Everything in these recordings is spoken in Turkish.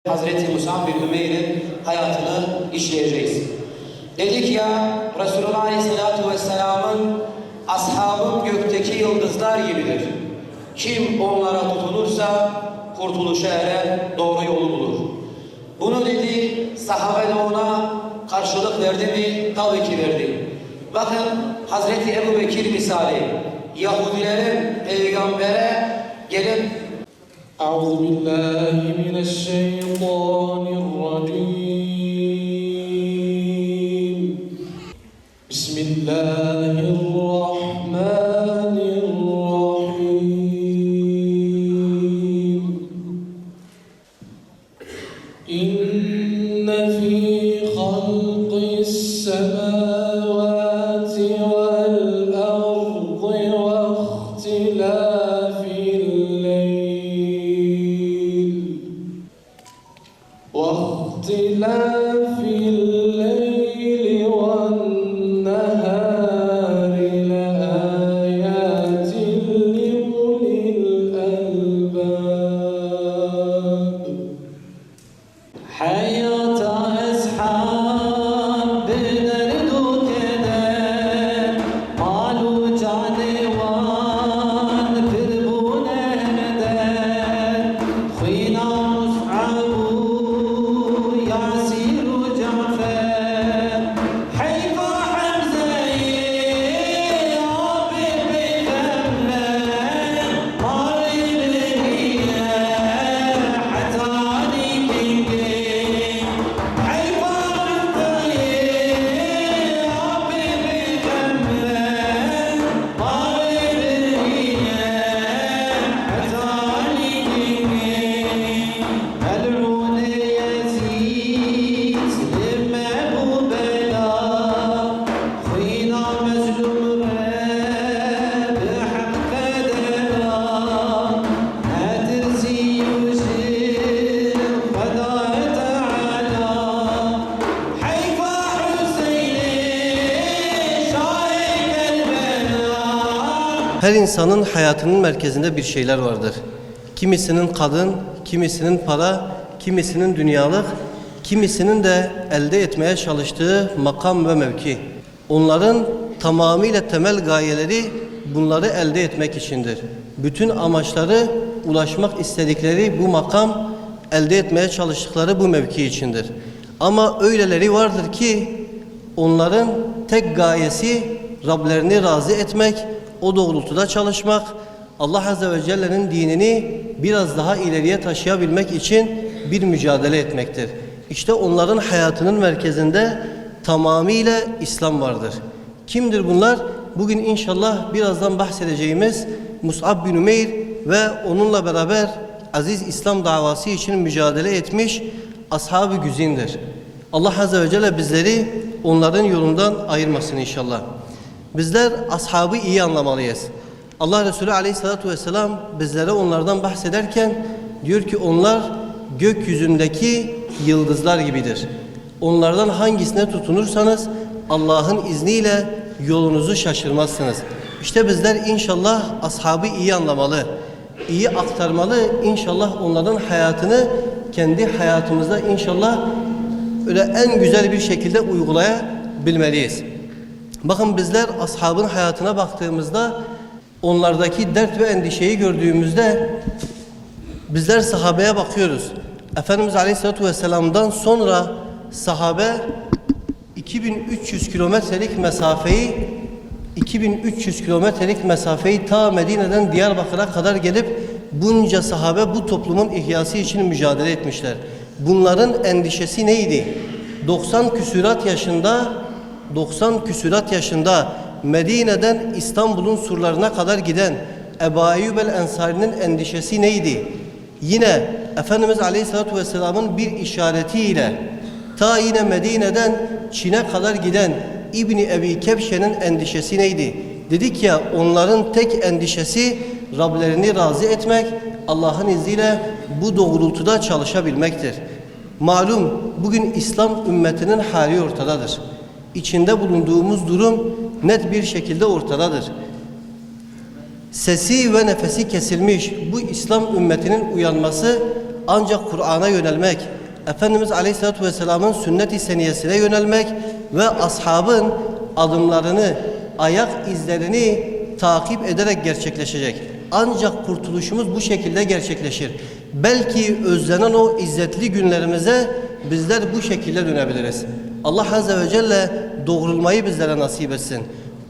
Hazreti Musab bin Ümeyr'in hayatını işleyeceğiz. Dedik ya, Resulullah Aleyhisselatü Vesselam'ın ashabım gökteki yıldızlar gibidir. Kim onlara tutunursa kurtuluşa erer, doğru yolu bulur. Bunu dedi, sahabe de ona karşılık verdi mi? Tabii ki verdi. Bakın Hazreti Ebu Bekir misali, Yahudilerin peygambere gelip أعوذ بالله من الشيطان الرجيم بسم الله الرحمن الرحيم إن في خلق السماوات والأرض واختلاف الليل والنهار لآيات لأولي الألباب حياة أصحاب بدردو كده قالوا جانوان فربونه مده خينا مصعب Her insanın hayatının merkezinde bir şeyler vardır. Kimisinin kadın, kimisinin para, kimisinin dünyalık, kimisinin de elde etmeye çalıştığı makam ve mevki. Onların tamamıyla temel gayeleri bunları elde etmek içindir. Bütün amaçları ulaşmak istedikleri bu makam, elde etmeye çalıştıkları bu mevki içindir. Ama öyleleri vardır ki onların tek gayesi Rablerini razı etmek, o doğrultuda çalışmak, Allah Azze ve Celle'nin dinini biraz daha ileriye taşıyabilmek için bir mücadele etmektir. İşte onların hayatının merkezinde tamamıyla İslam vardır. Kimdir bunlar? Bugün inşallah birazdan bahsedeceğimiz Mus'ab bin Ümeyr ve onunla beraber aziz İslam davası için mücadele etmiş ashab-ı güzindir. Allah Azze ve Celle bizleri onların yolundan ayırmasın inşallah. Bizler ashabı iyi anlamalıyız. Allah Resulü Aleyhisselatü Vesselam bizlere onlardan bahsederken diyor ki onlar gökyüzündeki yıldızlar gibidir. Onlardan hangisine tutunursanız Allah'ın izniyle yolunuzu şaşırmazsınız. İşte bizler inşallah ashabı iyi anlamalı, iyi aktarmalı. İnşallah onların hayatını kendi hayatımızda inşallah öyle en güzel bir şekilde uygulayabilmeliyiz. Bakın bizler ashabın hayatına baktığımızda onlardaki dert ve endişeyi gördüğümüzde bizler sahabeye bakıyoruz. Efendimiz Aleyhisselatü Vesselam'dan sonra sahabe 2300 kilometrelik mesafeyi ta Medine'den Diyarbakır'a kadar gelip bunca sahabe bu toplumun ihyası için mücadele etmişler. Bunların endişesi neydi? 90 küsurat yaşında Medine'den İstanbul'un surlarına kadar giden Ebu Eyyub el-Ensari'nin endişesi neydi? Yine Efendimiz Aleyhisselatü Vesselam'ın bir işaretiyle ta yine Medine'den Çin'e kadar giden İbni Ebi Kebşe'nin endişesi neydi? Dedik ya onların tek endişesi Rablerini razı etmek, Allah'ın izniyle bu doğrultuda çalışabilmektir. Malum bugün İslam ümmetinin hali ortadadır. İçinde bulunduğumuz durum net bir şekilde ortadadır. Sesi ve nefesi kesilmiş bu İslam ümmetinin uyanması ancak Kur'an'a yönelmek, Efendimiz Aleyhisselatü Vesselam'ın sünnet-i seniyesine yönelmek ve ashabın adımlarını, ayak izlerini takip ederek gerçekleşecek. Ancak kurtuluşumuz bu şekilde gerçekleşir. Belki özlenen o izzetli günlerimize bizler bu şekilde dönebiliriz. Allah Azze ve Celle doğrulmayı bizlere nasip etsin.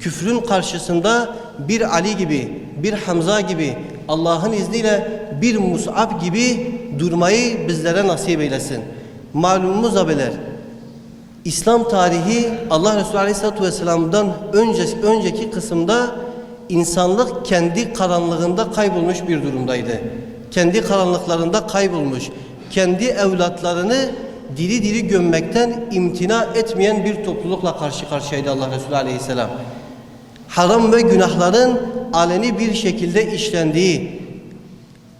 Küfrün karşısında bir Ali gibi, bir Hamza gibi, Allah'ın izniyle bir Mus'ab gibi durmayı bizlere nasip eylesin. Malumumuz abiler, İslam tarihi Allah Resulü Aleyhisselatü Vesselam'dan önceki kısımda insanlık kendi karanlığında kaybolmuş bir durumdaydı. Kendi karanlıklarında kaybolmuş, kendi evlatlarını diri diri gömmekten imtina etmeyen bir toplulukla karşı karşıyaydı Allah Resulü Aleyhisselam. Haram ve günahların aleni bir şekilde işlendiği,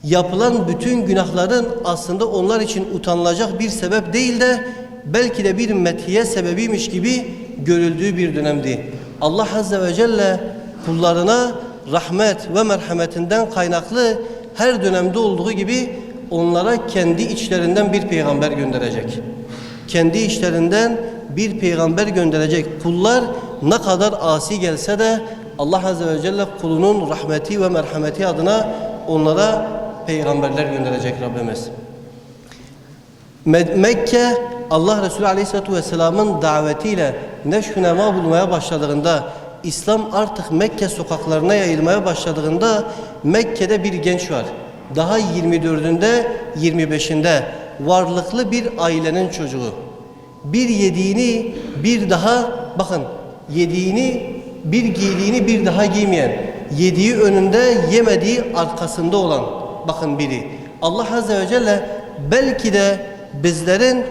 yapılan bütün günahların aslında onlar için utanılacak bir sebep değil de belki de bir methiye sebebiymiş gibi görüldüğü bir dönemdi. Allah Azze ve Celle kullarına rahmet ve merhametinden kaynaklı her dönemde olduğu gibi onlara kendi içlerinden bir peygamber gönderecek. Kendi içlerinden bir peygamber gönderecek. Kullar ne kadar asi gelse de Allah Azze ve Celle kulunun rahmeti ve merhameti adına onlara peygamberler gönderecek Rabbimiz. Mekke Allah Resulü Aleyhisselatü Vesselam'ın davetiyle neşvünema bulmaya başladığında, İslam artık Mekke sokaklarına yayılmaya başladığında Mekke'de bir genç var. Daha 24'ünde 25'inde varlıklı bir ailenin çocuğu. Bir yediğini bir daha bakın yediğini bir giydiğini bir daha giymeyen, yediği önünde yemediği arkasında olan bakın biri. Allah Azze ve Celle belki de bizlerin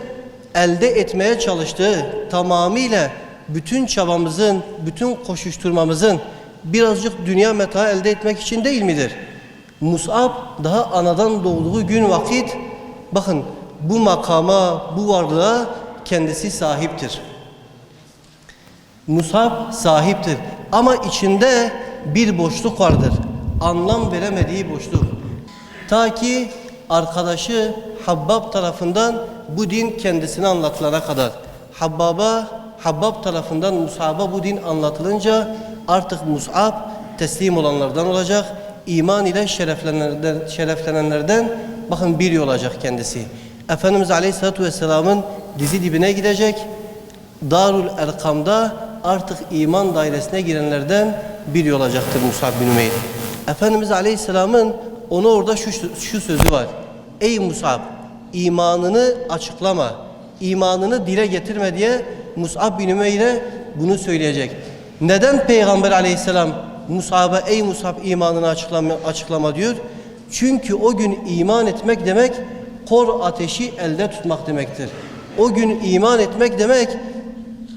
elde etmeye çalıştığı tamamıyla bütün çabamızın, bütün koşuşturmamızın birazcık dünya metaı elde etmek için değil midir? Mus'ab daha anadan doğduğu gün vakit bakın bu makama, bu varlığa kendisi sahiptir. Mus'ab sahiptir ama içinde bir boşluk vardır. Anlam veremediği boşluk. Ta ki arkadaşı Habbab tarafından bu din kendisine anlatılana kadar. Habbab tarafından Mus'ab'a bu din anlatılınca artık Mus'ab teslim olanlardan olacak. İman ile şereflenenlerden bakın biri olacak kendisi. Efendimiz Aleyhisselatü Vesselam'ın dizi dibine gidecek. Darul Erkam'da artık iman dairesine girenlerden biri olacaktır Mus'ab bin Ümeyr. Efendimiz Aleyhisselam'ın ona orada şu sözü var. Ey Mus'ab, imanını açıklama, imanını dile getirme diye Mus'ab bin Ümeyr'e bunu söyleyecek. Neden Peygamber Aleyhisselam Mus'ab'a ey Mus'ab imanını açıklama diyor? Çünkü o gün iman etmek demek kor ateşi elde tutmak demektir. O gün iman etmek demek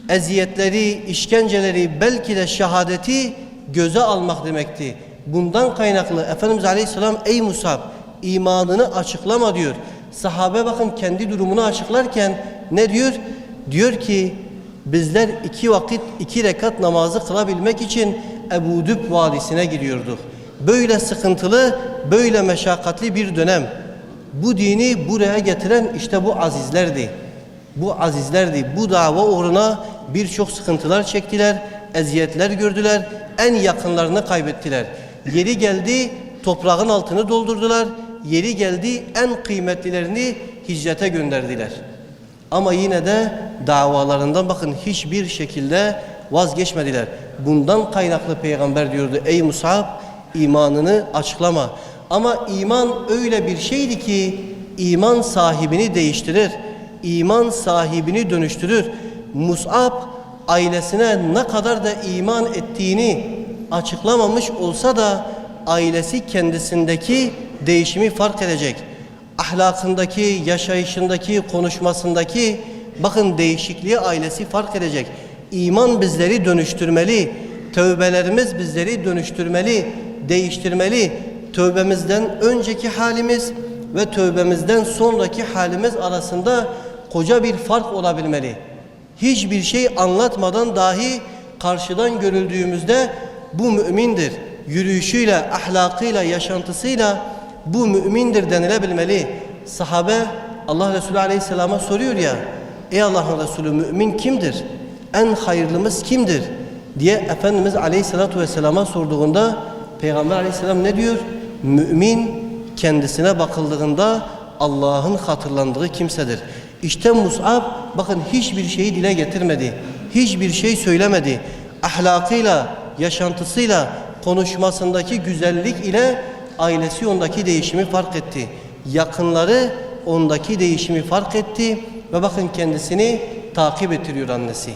eziyetleri, işkenceleri, belki de şehadeti göze almak demekti. Bundan kaynaklı Efendimiz Aleyhisselam ey Mus'ab imanını açıklama diyor. Sahabe bakın kendi durumunu açıklarken ne diyor? Diyor ki bizler 2 vakit 2 rekat namazı kılabilmek için Ebu Düb Vadisi'ne gidiyorduk. Böyle sıkıntılı, böyle meşakkatli bir dönem. Bu dini buraya getiren işte bu azizlerdi. Bu azizlerdi. Bu dava uğruna birçok sıkıntılar çektiler, eziyetler gördüler, en yakınlarını kaybettiler. Yeri geldi toprağın altını doldurdular, yeri geldi en kıymetlilerini hicrete gönderdiler. Ama yine de davalarından bakın hiçbir şekilde vazgeçmediler. Bundan kaynaklı peygamber diyordu ey Mus'ab imanını açıklama. Ama iman öyle bir şeydi ki iman sahibini değiştirir. İman sahibini dönüştürür. Mus'ab ailesine ne kadar da iman ettiğini açıklamamış olsa da ailesi kendisindeki değişimi fark edecek. Ahlakındaki, yaşayışındaki, konuşmasındaki bakın değişikliği ailesi fark edecek. İman bizleri dönüştürmeli. Tövbelerimiz bizleri dönüştürmeli, değiştirmeli. Tövbemizden önceki halimiz ve tövbemizden sonraki halimiz arasında koca bir fark olabilmeli. Hiçbir şey anlatmadan dahi karşıdan görüldüğümüzde bu mümindir. Yürüyüşüyle, ahlakıyla, yaşantısıyla bu mümindir denilebilmeli. sahabe Allah Resulü Aleyhisselam'a soruyor ya, ey Allah'ın Resulü, mümin kimdir? En hayırlımız kimdir? Diye Efendimiz Aleyhisselatü Vesselam'a sorduğunda Peygamber Aleyhisselam ne diyor? Mümin kendisine bakıldığında Allah'ın hatırlandığı kimsedir. İşte Mus'ab bakın hiçbir şeyi dile getirmedi. Hiçbir şey söylemedi. Ahlakıyla, yaşantısıyla, konuşmasındaki güzellik ile ailesi ondaki değişimi fark etti. Yakınları ondaki değişimi fark etti ve bakın kendisini takip ettiriyor annesi.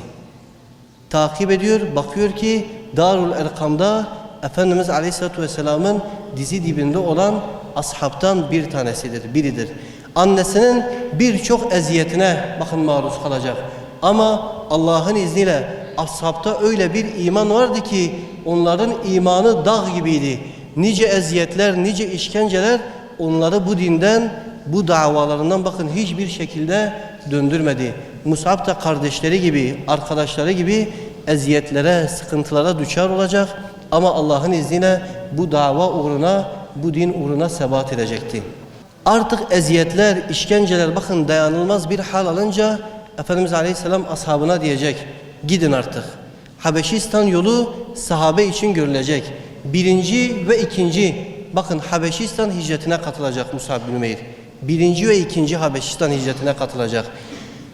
Takip ediyor, bakıyor ki Darul Erkam'da Efendimiz Aleyhisselatü Vesselam'ın dizi dibinde olan ashabtan bir tanesidir, biridir. Annesinin birçok eziyetine bakın maruz kalacak. Ama Allah'ın izniyle ashabta öyle bir iman vardı ki onların imanı dağ gibiydi. Nice eziyetler, nice işkenceler onları bu dinden, bu davalarından bakın hiçbir şekilde döndürmedi. Mus'ab da kardeşleri gibi, arkadaşları gibi eziyetlere, sıkıntılara düçar olacak. Ama Allah'ın izniyle bu dava uğruna, bu din uğruna sebat edecekti. Artık eziyetler, işkenceler bakın dayanılmaz bir hal alınca Efendimiz Aleyhisselam ashabına diyecek, gidin artık. Habeşistan yolu sahabe için görülecek. Birinci ve ikinci, bakın Habeşistan hicretine katılacak Mus'ab bin Umeyr. Birinci ve ikinci Habeşistan hicretine katılacak.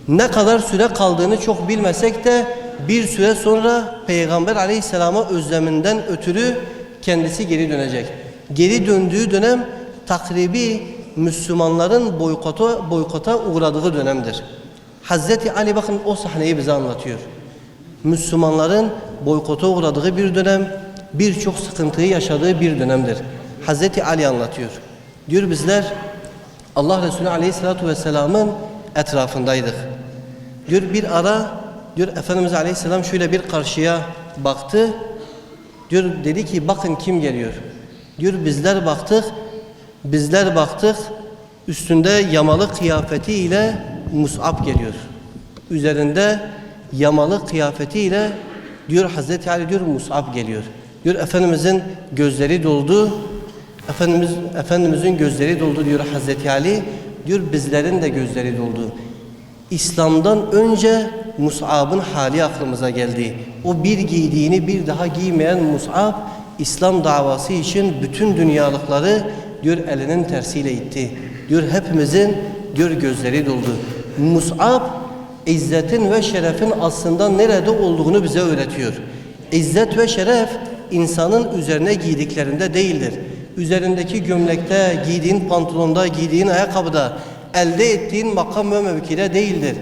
Ne kadar süre kaldığını çok bilmesek de bir süre sonra Peygamber Aleyhisselam'a özleminden ötürü kendisi geri dönecek. Geri döndüğü dönem takribi Müslümanların boykota uğradığı dönemdir. Hazreti Ali bakın o sahneyi bize anlatıyor. Müslümanların boykota uğradığı bir dönem, birçok sıkıntıyı yaşadığı bir dönemdir. Hazreti Ali anlatıyor. Diyor bizler Allah Resulü Aleyhisselatü Vesselam'ın etrafındaydık. Diyor bir ara diyor Efendimiz Aleyhisselam şöyle bir karşıya baktı. Diyor dedi ki bakın kim geliyor. Diyor bizler baktık üstünde yamalı kıyafetiyle Mus'ab geliyor. Üzerinde yamalı kıyafetiyle diyor Hazreti Ali diyor Mus'ab geliyor. Diyor Efendimizin gözleri doldu. Efendimizin gözleri doldu diyor Hazreti Ali. Diyor bizlerin de gözleri doldu. İslam'dan önce Mus'ab'ın hali aklımıza geldi. O bir giydiğini bir daha giymeyen Mus'ab İslam davası için bütün dünyalıkları diyor elinin tersiyle itti. Diyor hepimizin diyor gözleri doldu. Mus'ab izzetin ve şerefin aslında nerede olduğunu bize öğretiyor. İzzet ve şeref insanın üzerine giydiklerinde değildir. Üzerindeki gömlekte, giydiğin pantolonda, giydiğin ayakkabıda, elde ettiğin makam ve mevkide değildir.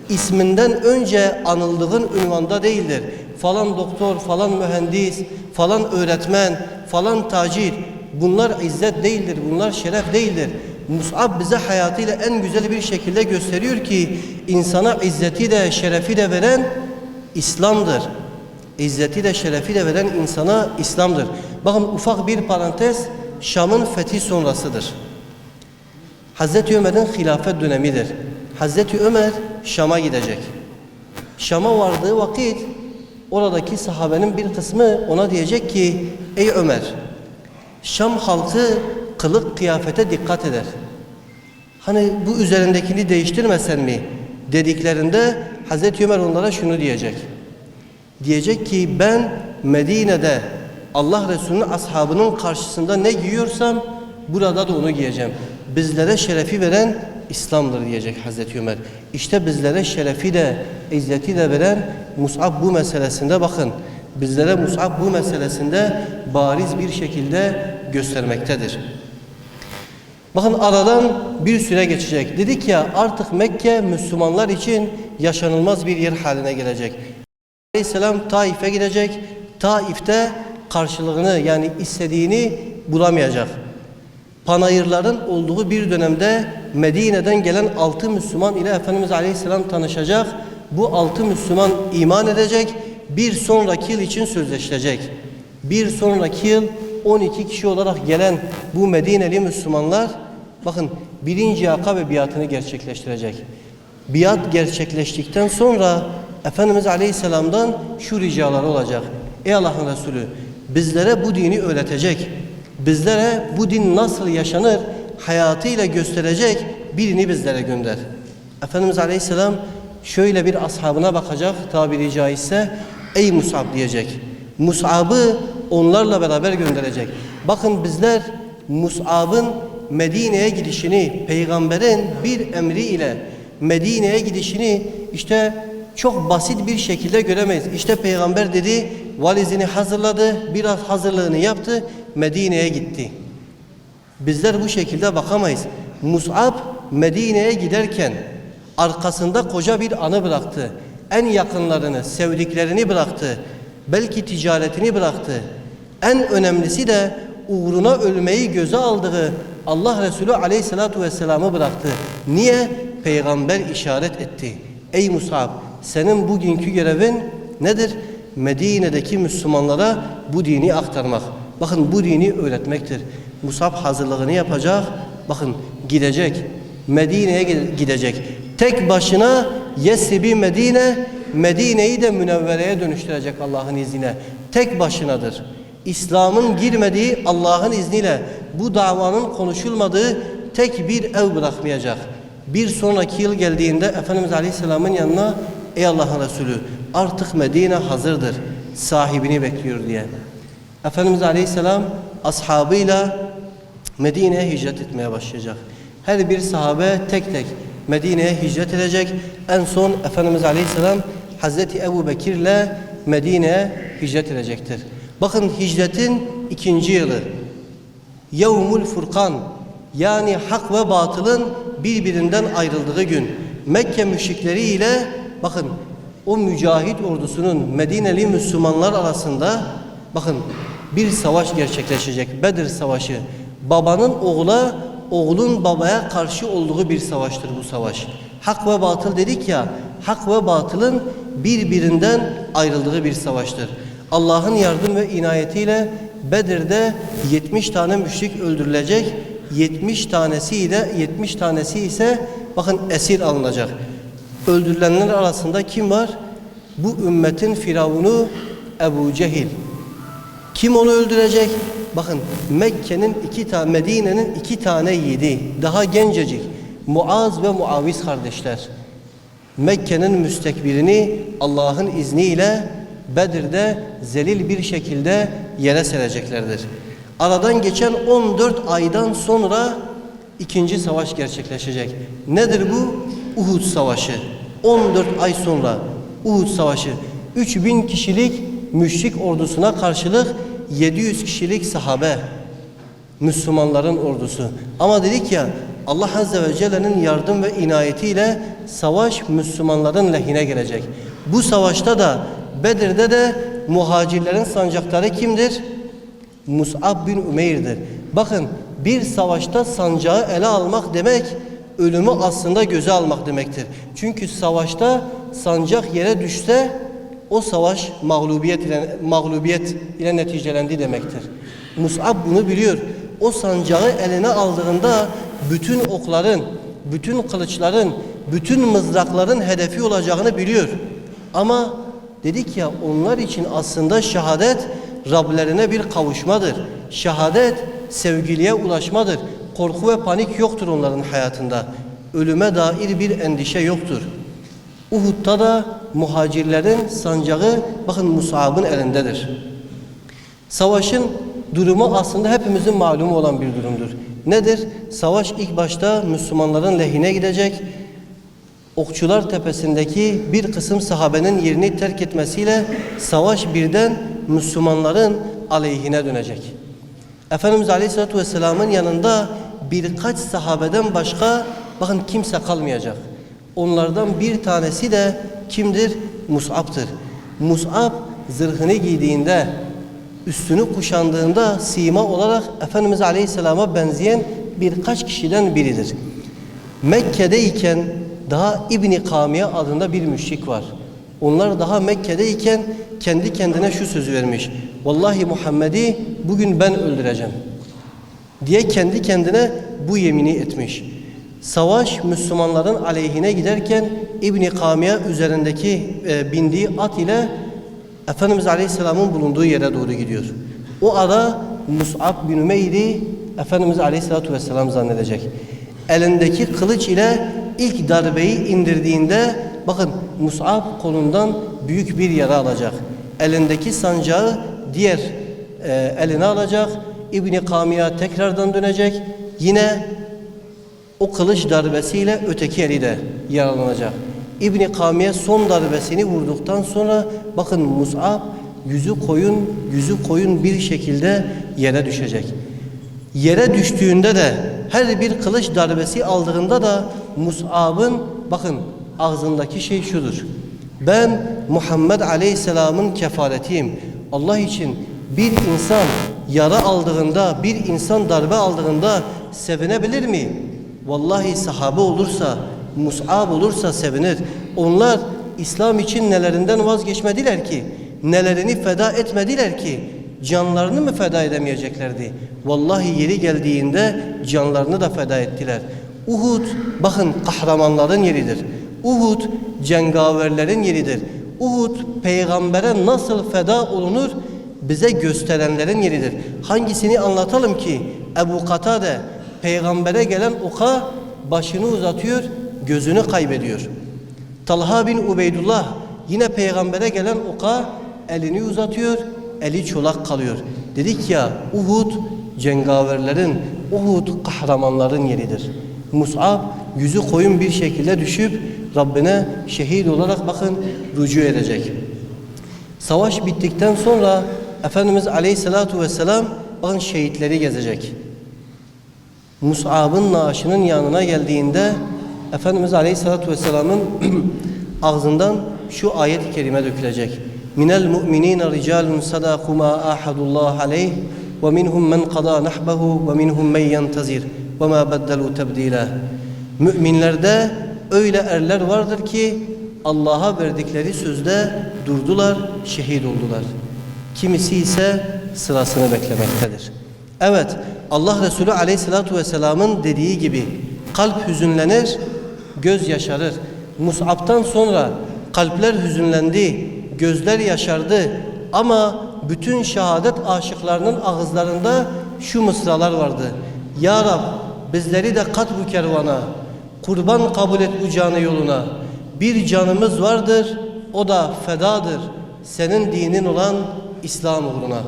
İsminden önce anıldığın ünvanda değildir. Falan doktor, falan mühendis, falan öğretmen, falan tacir. Bunlar izzet değildir, bunlar şeref değildir. Mus'ab bize hayatıyla en güzel bir şekilde gösteriyor ki insana izzeti de şerefi de veren İslam'dır. İzzeti de şerefi de veren insana İslam'dır. Bakın ufak bir parantez, Şam'ın fethi sonrasıdır. Hazreti Ömer'in hilafet dönemidir. Hazreti Ömer Şam'a gidecek. Şam'a vardığı vakit oradaki sahabenin bir kısmı ona diyecek ki ey Ömer, Şam halkı kılık kıyafete dikkat eder. Hani bu üzerindekini değiştirmesen mi dediklerinde Hazreti Ömer onlara şunu diyecek. Diyecek ki ben Medine'de Allah Resulü'nün ashabının karşısında ne giyiyorsam burada da onu giyeceğim. Bizlere şerefi veren İslam'dır diyecek Hazreti Ömer. İşte bizlere şerefi de izzeti de veren Mus'ab bu meselesinde bakın. Bizlere Mus'ab bu meselesinde bariz bir şekilde göstermektedir. Bakın aradan bir süre geçecek. Dedik ya artık Mekke Müslümanlar için yaşanılmaz bir yer haline gelecek. Aleyhisselam Taif'e gidecek. Taif'te karşılığını yani istediğini bulamayacak. Panayırların olduğu bir dönemde Medine'den gelen 6 Müslüman ile Efendimiz Aleyhisselam tanışacak. Bu 6 Müslüman iman edecek. Bir sonraki yıl için sözleşilecek. Bir sonraki yıl 12 kişi olarak gelen bu Medineli Müslümanlar bakın birinci Akabe biatını gerçekleştirecek. Biat gerçekleştikten sonra Efendimiz Aleyhisselam'dan şu ricaları olacak. Ey Allah'ın Resulü bizlere bu dini öğretecek. Bizlere bu din nasıl yaşanır hayatıyla gösterecek birini bizlere gönder. Efendimiz Aleyhisselam şöyle bir ashabına bakacak, tabiri caizse ey Mus'ab diyecek. Mus'ab'ı onlarla beraber gönderecek. Bakın bizler Mus'ab'ın Medine'ye gidişini, peygamberin bir emri ile Medine'ye gidişini işte çok basit bir şekilde göremeyiz. İşte peygamber dedi, valizini hazırladı, biraz hazırlığını yaptı, Medine'ye gitti. Bizler bu şekilde bakamayız. Mus'ab Medine'ye giderken arkasında koca bir anı bıraktı. En yakınlarını, sevdiklerini bıraktı. Belki ticaretini bıraktı. En önemlisi de uğruna ölmeyi göze aldığı Allah Resulü Aleyhisselatü Vesselam'ı bıraktı. Niye? Peygamber işaret etti. Ey Mus'ab, senin bugünkü görevin nedir? Medine'deki Müslümanlara bu dini aktarmak. Bakın bu dini öğretmektir. Mus'ab hazırlığını yapacak. Bakın gidecek. Medine'ye gidecek. Tek başına Yesrib'i Medine'yi de Münevvere'ye dönüştürecek Allah'ın izniyle. Tek başınadır. İslam'ın girmediği Allah'ın izniyle bu davanın konuşulmadığı tek bir ev bırakmayacak. Bir sonraki yıl geldiğinde Efendimiz Aleyhisselam'ın yanına ey Allah'ın Resulü artık Medine hazırdır. Sahibini bekliyor diye. Efendimiz Aleyhisselam ashabıyla Medine'ye hicret etmeye başlayacak. Her bir sahabe tek tek Medine'ye hicret edecek. En son Efendimiz Aleyhisselam Hazreti Ebu Bekir'le Medine'ye hicret edecektir. Bakın hicretin 2. yılı. Yevmul Furkan, yani hak ve batılın birbirinden ayrıldığı gün. Mekke müşrikleri ile bakın o mücahit ordusunun Medineli Müslümanlar arasında bakın bir savaş gerçekleşecek. Bedir Savaşı. Babanın oğula, oğlun babaya karşı olduğu bir savaştır bu savaş. Hak ve batıl dedik ya, hak ve batılın birbirinden ayrıldığı bir savaştır. Allah'ın yardım ve inayetiyle Bedir'de 70 tane müşrik öldürülecek. 70 tanesi ise bakın esir alınacak. Öldürülenler arasında kim var? Bu ümmetin firavunu Ebu Cehil. Kim onu öldürecek? Bakın Medine'nin 2 tane yiğidi, daha gencecik Muaz ve Muaviz kardeşler. Mekke'nin müstekbirini Allah'ın izniyle Bedir'de zelil bir şekilde yere sereceklerdir. Aradan geçen 14 aydan sonra 2. savaş gerçekleşecek. Nedir bu? Uhud Savaşı. 14 ay sonra Uhud Savaşı. 3000 kişilik müşrik ordusuna karşılık 700 kişilik sahabe. Müslümanların ordusu. Ama dedik ya Allah Azze ve Celle'nin yardım ve inayetiyle savaş Müslümanların lehine gelecek. Bu savaşta da Bedir'de de muhacirlerin sancakları kimdir? Mus'ab bin Ümeyr'dir. Bakın bir savaşta sancağı ele almak demek ölümü aslında göze almak demektir. Çünkü savaşta sancak yere düşse o savaş mağlubiyet ile neticelendi demektir. Mus'ab bunu biliyor. O sancağı eline aldığında bütün okların, bütün kılıçların, bütün mızrakların hedefi olacağını biliyor. Ama dedik ya onlar için aslında şehadet Rablerine bir kavuşmadır. Şehadet sevgiliye ulaşmadır. Korku ve panik yoktur onların hayatında. Ölüme dair bir endişe yoktur. Uhud'da da muhacirlerin sancağı bakın Mus'ab'ın elindedir. Savaşın durumu aslında hepimizin malumu olan bir durumdur. Nedir? Savaş ilk başta Müslümanların lehine gidecek. Okçular Tepesi'ndeki bir kısım sahabenin yerini terk etmesiyle savaş birden Müslümanların aleyhine dönecek. Efendimiz Aleyhisselatü Vesselam'ın yanında birkaç sahabeden başka bakın kimse kalmayacak. Onlardan bir tanesi de kimdir? Mus'ab'tır. Mus'ab zırhını giydiğinde, üstünü kuşandığında sima olarak Efendimiz Aleyhisselam'a benzeyen birkaç kişiden biridir. Mekke'deyken daha İbn-i Kamiye adında bir müşrik var. Onlar daha Mekke'deyken kendi kendine şu sözü vermiş. Vallahi Muhammed'i bugün ben öldüreceğim diye kendi kendine bu yemini etmiş. Savaş Müslümanların aleyhine giderken İbn-i Kamiye üzerindeki bindiği at ile Efendimiz Aleyhisselam'ın bulunduğu yere doğru gidiyor. O ara Mus'ab bin Ümeyr'i Efendimiz Aleyhisselatü Vesselam zannedecek. elindeki kılıç ile ilk darbeyi indirdiğinde bakın Mus'ab kolundan büyük bir yara alacak. Elindeki sancağı diğer eline alacak. İbn-i Kamiya tekrardan dönecek. Yine o kılıç darbesiyle öteki eli de yaralanacak. İbn-i Kamiye son darbesini vurduktan sonra bakın Mus'ab yüzü koyun bir şekilde yere düşecek. Yere düştüğünde de her bir kılıç darbesi aldığında da Mus'ab'ın bakın ağzındaki şey şudur. Ben Muhammed Aleyhisselam'ın kefaretiyim. Allah için bir insan yara aldığında, bir insan darbe aldığında sevinebilir mi? Vallahi sahabe olursa, Mus'ab olursa sevinir. Onlar İslam için nelerinden vazgeçmediler ki? Nelerini feda etmediler ki? Canlarını mı feda edemeyeceklerdi? Vallahi yeri geldiğinde canlarını da feda ettiler. Uhud bakın kahramanların yeridir. Uhud cengaverlerin yeridir. Uhud peygambere nasıl feda olunur bize gösterenlerin yeridir. Hangisini anlatalım ki? Ebu Katade peygambere gelen oka başını uzatıyor, gözünü kaybediyor. Talha bin Ubeydullah yine peygambere gelen oka elini uzatıyor, eli çolak kalıyor. Dedik ya Uhud cengaverlerin, Uhud kahramanların yeridir. Mus'ab yüzü koyun bir şekilde düşüp Rabbine şehit olarak bakın rücu edecek. Savaş bittikten sonra Efendimiz Aleyhisselatu Vesselam bakın şehitleri gezecek. Mus'ab'ın naaşının yanına geldiğinde Efendimiz Aleyhisselatu Vesselam'ın ağzından şu ayet-i kerime dökülecek. Minel mu'minine ricalun sadaku ma ahadullah aleyh ve minhum men qada nahbehu ve minhum men yentazir ve ma beddelu tebdila. Müminlerde öyle erler vardır ki Allah'a verdikleri sözde durdular, şehit oldular. Kimisi ise sırasını beklemektedir. Evet, Allah Resulü Aleyhisselatü Vesselam'ın dediği gibi kalp hüzünlenir, göz yaşarır. Mus'ab'tan sonra kalpler hüzünlendi, gözler yaşardı ama bütün şehadet aşıklarının ağızlarında şu mısralar vardı. Ya Rab bizleri de kat bu kervana, kurban kabul et bu canı yoluna. Bir canımız vardır, o da fedadır, senin dinin olan İslam uğruna.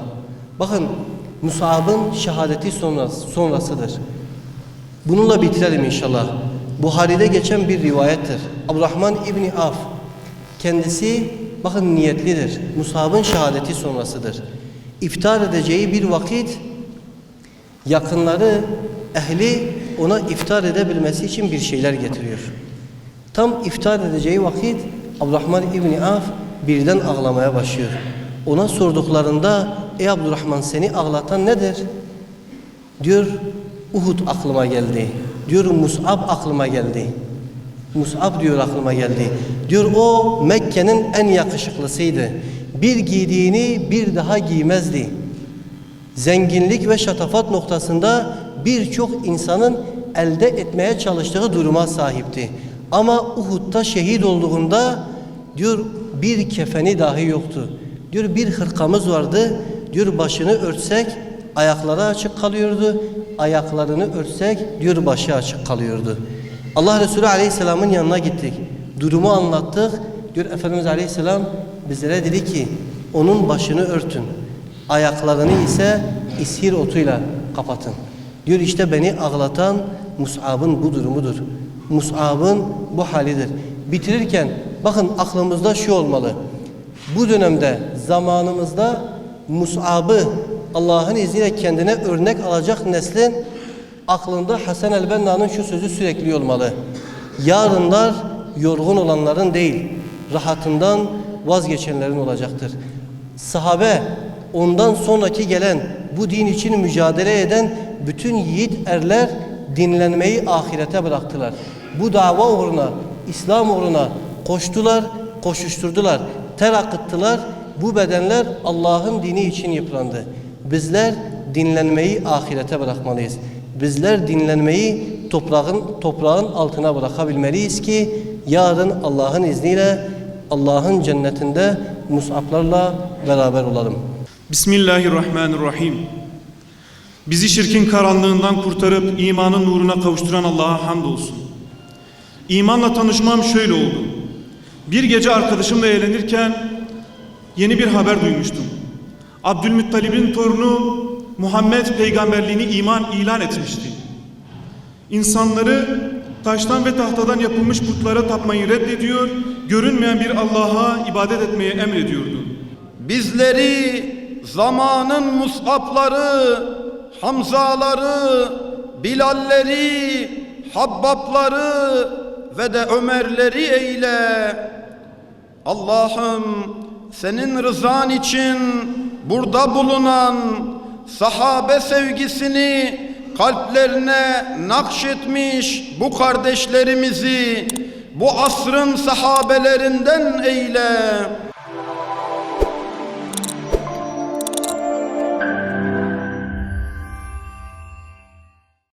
Bakın Mus'ab'ın şehadeti sonrasıdır. Bununla bitirelim inşallah. Buhari'de geçen bir rivayettir. Abdurrahman İbni Af kendisi bakın niyetlidir. Mus'ab'ın şehadeti sonrasıdır. İftar edeceği bir vakit yakınları, ehli ona iftar edebilmesi için bir şeyler getiriyor. Tam iftar edeceği vakit Abdurrahman İbni Af birden ağlamaya başlıyor. Ona sorduklarında ey Abdurrahman seni ağlatan nedir? Diyor Uhud aklıma geldi. Diyor Mus'ab aklıma geldi. Mus'ab diyor aklıma geldi. Diyor o Mekke'nin en yakışıklısıydı. Bir giydiğini bir daha giymezdi. Zenginlik ve şatafat noktasında birçok insanın elde etmeye çalıştığı duruma sahipti. Ama Uhud'da şehit olduğunda diyor bir kefeni dahi yoktu. Diyor bir hırkamız vardı. Diyor başını örtsek ayakları açık kalıyordu. Ayaklarını örtsek diyor başı açık kalıyordu. Allah Resulü Aleyhisselam'ın yanına gittik. Durumu anlattık. Diyor Efendimiz Aleyhisselam bizlere dedi ki onun başını örtün. Ayaklarını ise ishir otuyla kapatın. Diyor işte beni ağlatan Mus'ab'ın bu durumudur. Mus'ab'ın bu halidir. Bitirirken bakın aklımızda şu olmalı. Bu dönemde zamanımızda Mus'ab'ı Allah'ın izniyle kendine örnek alacak neslin aklında Hasan el-Benna'nın şu sözü sürekli olmalı. Yarınlar yorgun olanların değil, rahatından vazgeçenlerin olacaktır. Sahabe ondan sonraki gelen bu din için mücadele eden bütün yiğit erler dinlenmeyi ahirete bıraktılar. Bu dava uğruna, İslam uğruna koştular, koşuşturdular, ter akıttılar. Bu bedenler Allah'ın dini için yıprandı. Bizler dinlenmeyi ahirete bırakmalıyız. Bizler dinlenmeyi toprağın altına bırakabilmeliyiz ki yarın Allah'ın izniyle Allah'ın cennetinde Mus'ab'larla beraber olalım. Bismillahirrahmanirrahim. Bizi şirkin karanlığından kurtarıp imanın nuruna kavuşturan Allah'a hamdolsun. İmanla tanışmam şöyle oldu. Bir gece arkadaşımla eğlenirken yeni bir haber duymuştum. Abdülmuttalib'in torunu Muhammed peygamberliğini ilan etmişti. İnsanları taştan ve tahtadan yapılmış putlara tapmayı reddediyor, görünmeyen bir Allah'a ibadet etmeye emrediyordu. Bizleri zamanın Mus'abları, Hamzaları, Bilalleri, Habbapları ve de Ömerleri eyle. Allah'ım senin rızan için burada bulunan sahabe sevgisini kalplerine nakşetmiş bu kardeşlerimizi bu asrın sahabelerinden eyle.